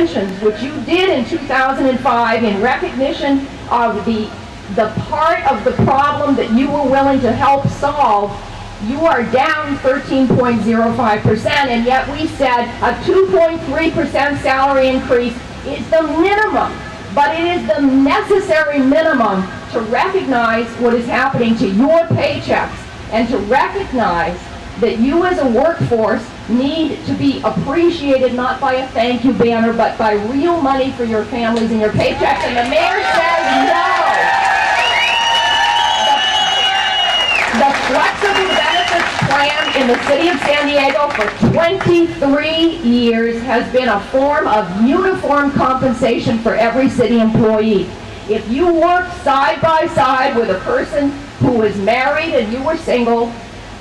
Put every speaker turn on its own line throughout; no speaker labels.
interventions, which you did in 2005 in recognition of the part of the problem that you were willing to help solve, you are down 13.05%, and yet we said a 2.3% salary increase is the minimum, but it is the necessary minimum to recognize what is happening to your paychecks and to recognize that you as a workforce need to be appreciated not by a thank you banner, but by real money for your families and your paychecks, and the mayor says no. The flexible benefits plan in the city of San Diego for 23 years has been a form of uniform compensation for every city employee. If you work side by side with a person who was married and you were single,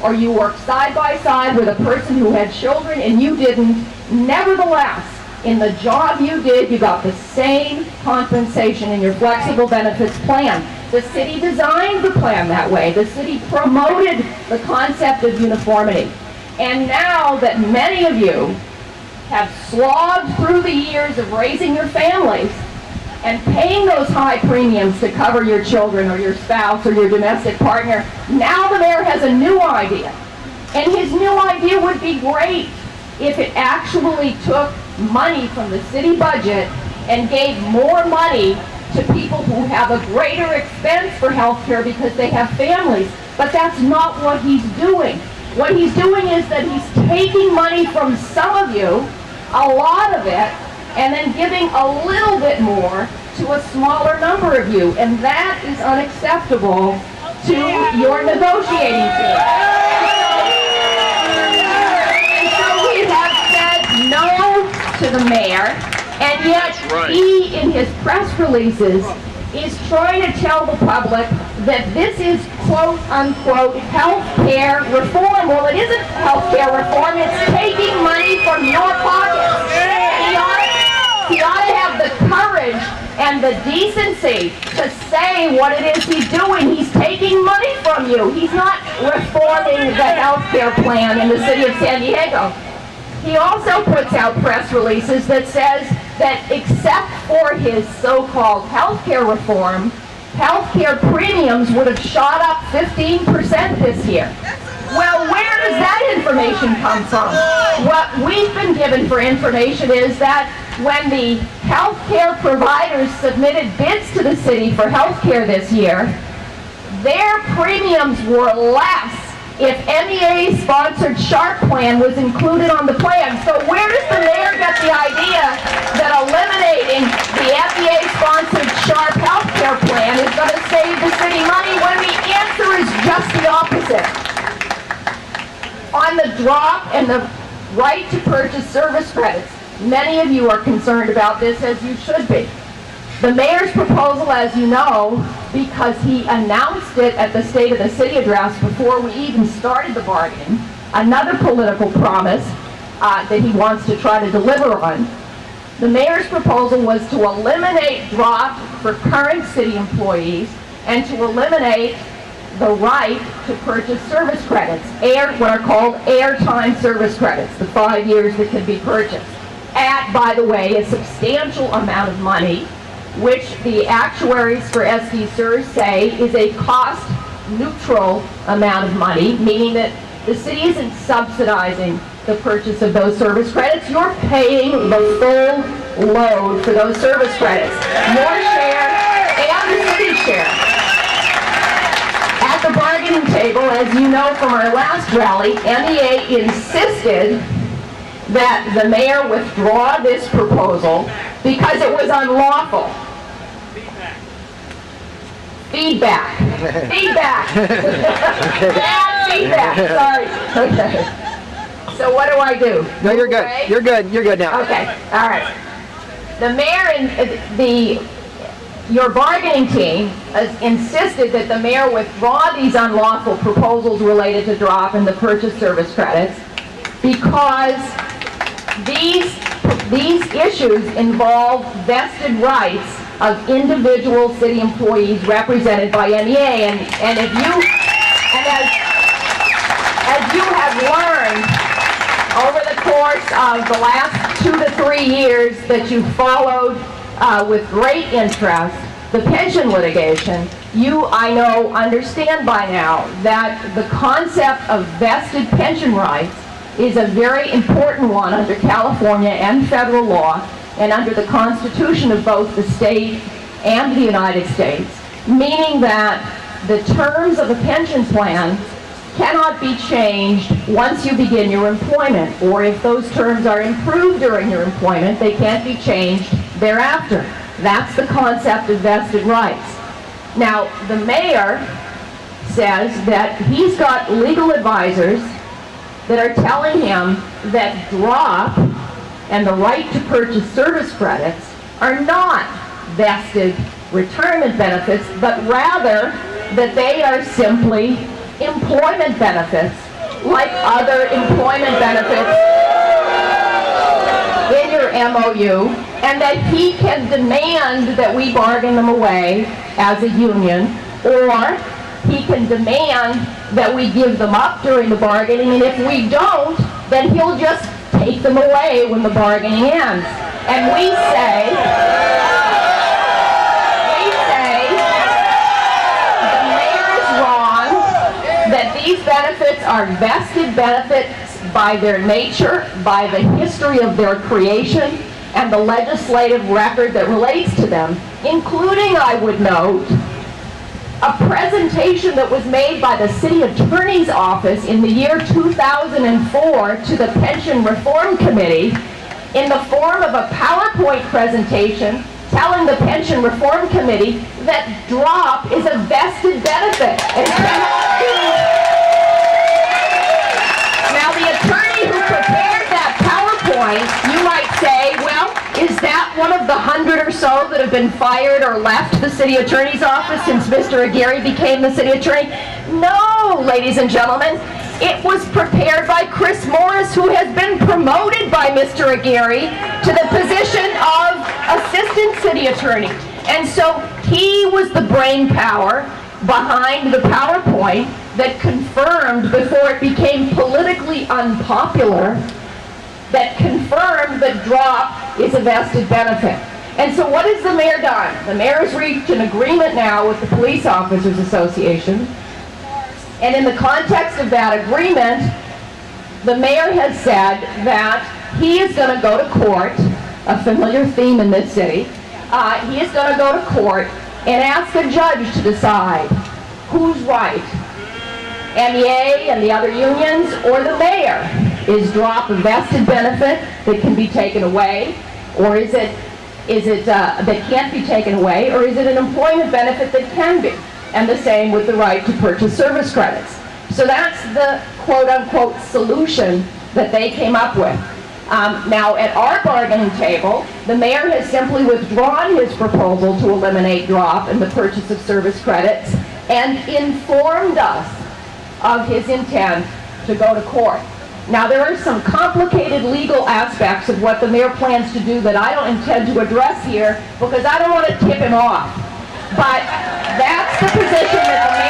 or you work side by side with a person who had children and you didn't, nevertheless, in the job you did, you got the same compensation in your flexible benefits plan. The city designed the plan that way. The city promoted the concept of uniformity. And now that many of you have slogged through the years of raising your families and paying those high premiums to cover your children or your spouse or your domestic partner, now the mayor has a new idea. And his new idea would be great if it actually took money from the city budget and gave more money to people who have a greater expense for health care because they have families. But that's not what he's doing. What he's doing is that he's taking money from some of you, a lot of it, and then giving a little bit more to a smaller number of you. And that is unacceptable to your negotiating team. And so we have said no to the mayor, and yet he, in his press releases, is trying to tell the public that this is quote-unquote health care reform. Well, it isn't health care reform, it's taking money from your pockets. He ought to have the courage and the decency to say what it is he's doing. He's taking money from you. He's not reforming the health care plan in the city of San Diego. He also puts out press releases that says that except for his so-called health care reform, health care premiums would have shot up 15% this year. Well, where does that information come from? What we've been given for information is that when the health care providers submitted bids to the city for health care this year, their premiums were less if MEA-sponsored SHARP plan was included on the plan. So where does the mayor get the idea that eliminating the MEA-sponsored SHARP health care plan is going to save the city money when the answer is just the opposite? On the drop and the right to purchase service credits, many of you are concerned about this, as you should be. The mayor's proposal, as you know, because he announced it at the State of the City address before we even started the bargaining, another political promise that he wants to try to deliver on. The mayor's proposal was to eliminate drop for current city employees and to eliminate the right to purchase service credits, what are called airtime service credits, the 5 years that can be purchased, at, by the way, a substantial amount of money, which the actuaries for SD-SURS say is a cost-neutral amount of money, meaning that the city isn't subsidizing the purchase of those service credits. You're paying the full load for those service credits, your share and the city's share. At the bargaining table, as you know from our last rally, MEA insisted that the mayor withdraw this proposal because it was unlawful. Feedback. Feedback. Bad feedback. Sorry. Okay. So what do I do?
No, you're good.
Okay?
You're good. You're good now.
Okay. All right. The mayor and your bargaining team has insisted that the mayor withdraw these unlawful proposals related to drop and the purchase service credits because these issues involve vested rights of individual city employees represented by MEA, and as you have learned over the course of the last 2 to 3 years that you followed with great interest the pension litigation, you, I know, understand by now that the concept of vested pension rights is a very important one under California and federal law and under the Constitution of both the state and the United States, meaning that the terms of a pension plan cannot be changed once you begin your employment, or if those terms are improved during your employment, they can't be changed thereafter. That's the concept of vested rights. Now, the mayor says that he's got legal advisors that are telling him that drop and the right to purchase service credits are not vested retirement benefits, but rather that they are simply employment benefits, like other employment benefits in your MOU, and that he can demand that we bargain them away as a union, or he can demand that we give them up during the bargaining, and if we don't, then he'll just take them away when the bargaining ends. And we say the mayor is wrong, that these benefits are vested benefits by their nature, by the history of their creation, and the legislative record that relates to them, including, I would note, a presentation that was made by the city attorney's office in the year 2004 to the Pension Reform Committee in the form of a PowerPoint presentation telling the Pension Reform Committee that drop is a vested benefit and cannot be. Now, the attorney who prepared that PowerPoint, you might say, well, is that one of the 100 or so that have been fired or left the city attorney's office since Mr. Aguirre became the city attorney? No, ladies and gentlemen. It was prepared by Chris Morris, who has been promoted by Mr. Aguirre to the position of assistant city attorney. And so he was the brain power behind the PowerPoint that confirmed, before it became politically unpopular, that confirmed that drop is a vested benefit. And so what has the mayor done? The mayor has reached an agreement now with the Police Officers Association. And in the context of that agreement, the mayor has said that he is going to go to court, a familiar theme in this city. He is going to go to court and ask a judge to decide who's right, MEA and the other unions, or the mayor. Is drop a vested benefit that can be taken away, or is it that can't be taken away, or is it an employment benefit that can be? And the same with the right to purchase service credits. So that's the quote-unquote solution that they came up with. Now, at our bargaining table, the mayor has simply withdrawn his proposal to eliminate drop and the purchase of service credits and informed us of his intent to go to court. Now, there are some complicated legal aspects of what the mayor plans to do that I don't intend to address here because I don't want to tip him off. But that's the position that the mayor